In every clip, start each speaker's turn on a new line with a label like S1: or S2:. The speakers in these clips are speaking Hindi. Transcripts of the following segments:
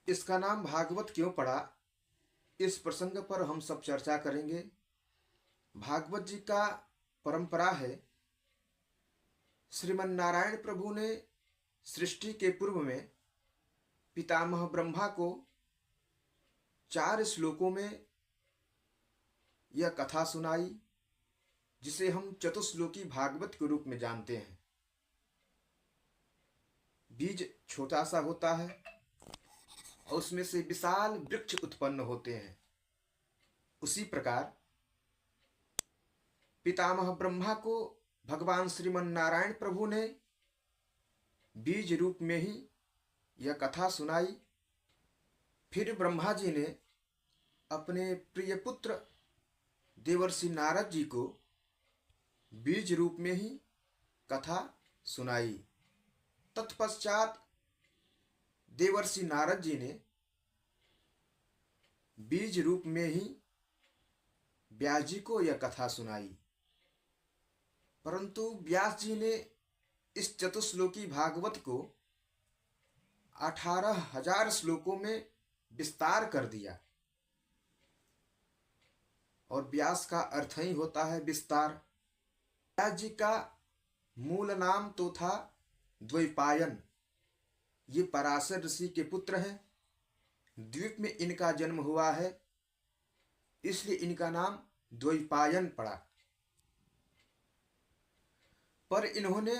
S1: इसका नाम भागवत क्यों पड़ा, इस प्रसंग पर हम सब चर्चा करेंगे। भागवत जी का परंपरा है, श्रीमन नारायण प्रभु ने सृष्टि के पूर्व में पितामह ब्रह्मा को 4 श्लोकों में यह कथा सुनाई, जिसे हम चतुश्लोकी भागवत के रूप में जानते हैं। बीज छोटा सा होता है और उसमें से विशाल वृक्ष उत्पन्न होते हैं। उसी प्रकार पितामह ब्रह्मा को भगवान श्रीमन नारायण प्रभु ने बीज रूप में ही यह कथा सुनाई। फिर ब्रह्मा जी ने अपने प्रिय पुत्र देवर्षि नारद जी को बीज रूप में ही कथा सुनाई। तत्पश्चात देवर्षि नारद जी ने बीज रूप में ही व्यास जी को यह कथा सुनाई। परंतु व्यास जी ने इस चतुश्लोकी भागवत को 18,000 श्लोकों में विस्तार कर दिया। और व्यास का अर्थ ही होता है विस्तार। व्यास जी का मूल नाम तो था द्वैपायन। ये पराशर ऋषि के पुत्र हैं। द्वीप में इनका जन्म हुआ है, इसलिए इनका नाम द्वैपायन पड़ा। पर इन्होंने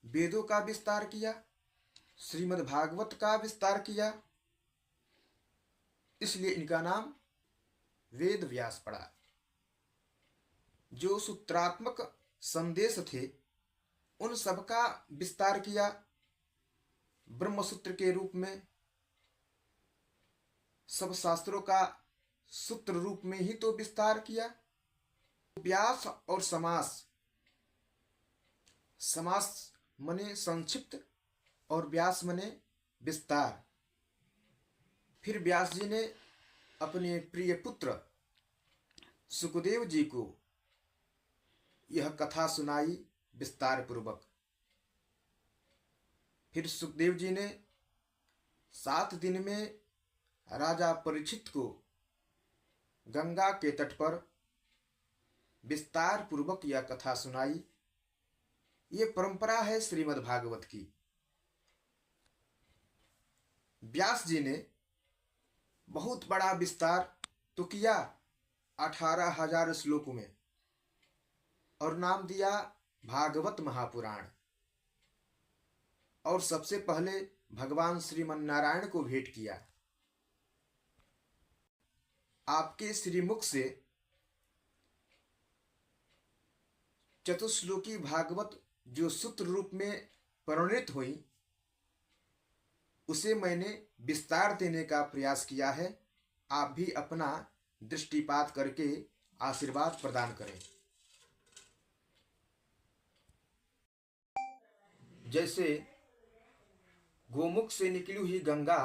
S1: वेदों का विस्तार किया, श्रीमद् भागवत का विस्तार किया, इसलिए इनका नाम वेद व्यास पड़ा। जो सूत्रात्मक संदेश थे उन सबका विस्तार किया ब्रह्मसूत्र के रूप में। सब शास्त्रों का सूत्र रूप में ही तो विस्तार किया। व्यास और समास, समास मने संक्षिप्त और व्यास मने विस्तार। फिर व्यास जी ने अपने प्रिय पुत्र सुखदेव जी को यह कथा सुनाई विस्तार पूर्वक। फिर सुखदेव जी ने 7 दिन में राजा परीक्षित को गंगा के तट पर विस्तार पूर्वक यह कथा सुनाई। ये परंपरा है श्रीमद् भागवत की। व्यास जी ने बहुत बड़ा विस्तार तो किया 18,000 श्लोकों में, और नाम दिया भागवत महापुराण। और सबसे पहले भगवान श्रीमन नारायण को भेंट किया। आपके श्रीमुख से चतुश्लोकी भागवत जो सूत्र रूप में परिणित हुई, उसे मैंने विस्तार देने का प्रयास किया है। आप भी अपना दृष्टिपात करके आशीर्वाद प्रदान करें। जैसे गोमुख से निकली हुई गंगा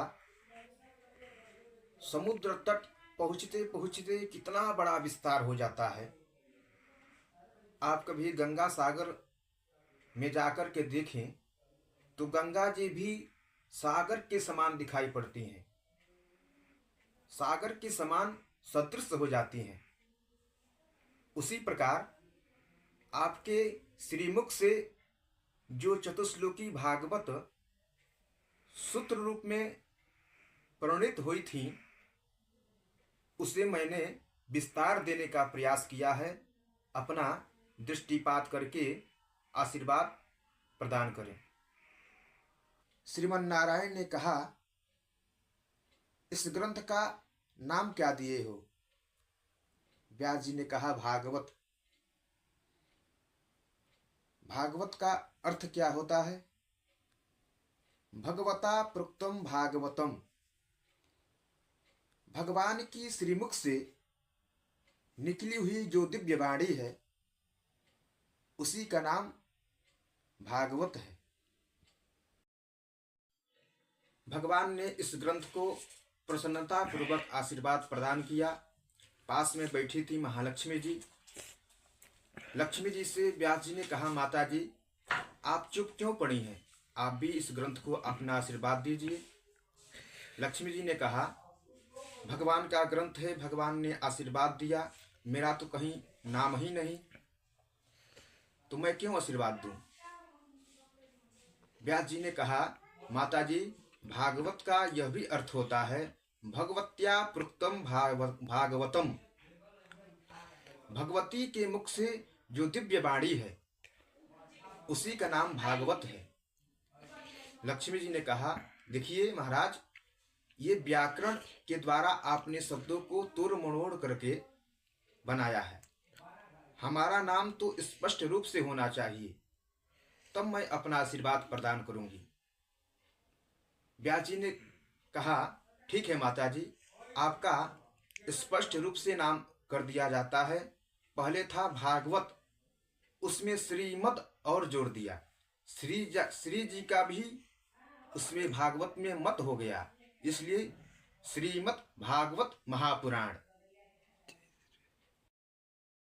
S1: समुद्र तट पहुँचते पहुँचते कितना बड़ा विस्तार हो जाता है। आप कभी गंगा सागर में जाकर के देखें तो गंगा जी भी सागर के समान दिखाई पड़ती हैं, सागर के समान सदृश हो जाती हैं। उसी प्रकार आपके श्रीमुख से जो चतुश्लोकी भागवत सूत्र रूप में परिणित हुई थी, उसे मैंने विस्तार देने का प्रयास किया है। अपना दृष्टिपात करके आशीर्वाद प्रदान करें। श्रीमन नारायण ने कहा, इस ग्रंथ का नाम क्या दिए हो? व्यास जी ने कहा, भागवत। भागवत का अर्थ क्या होता है? भगवता प्रोक्तम भागवतम। भगवान की श्रीमुख से निकली हुई जो दिव्य वाणी है, उसी का नाम भागवत है। भगवान ने इस ग्रंथ को प्रसन्नता पूर्वक आशीर्वाद प्रदान किया। पास में बैठी थी महालक्ष्मी जी। लक्ष्मी जी से व्यास जी ने कहा, माता जी आप चुप क्यों पड़ी हैं? आप भी इस ग्रंथ को अपना आशीर्वाद दीजिए। लक्ष्मी जी ने कहा, भगवान का ग्रंथ है, भगवान ने आशीर्वाद दिया, मेरा तो कहीं नाम ही नहीं, तो मैं क्यों आशीर्वाद दूं। व्यास जी ने कहा, माता जी, भागवत का यह भी अर्थ होता है, भगवत्या प्रोक्तम भागवतम, भगवती के मुख से जो दिव्य वाणी है उसी का नाम भागवत है। लक्ष्मी जी ने कहा, देखिए महाराज, ये व्याकरण के द्वारा आपने शब्दों को तोड़ मरोड़ करके बनाया है, हमारा नाम तो स्पष्ट रूप से होना चाहिए, तब मैं अपना आशीर्वाद प्रदान करूंगी। व्यास जी ने कहा, ठीक है माता जी, आपका स्पष्ट रूप से नाम कर दिया जाता है। पहले था भागवत, उसमें श्रीमद और जोड़ दिया, श्री जी का भी उसमें भागवत में मत हो गया, इसलिए श्रीमद् भागवत महापुराण।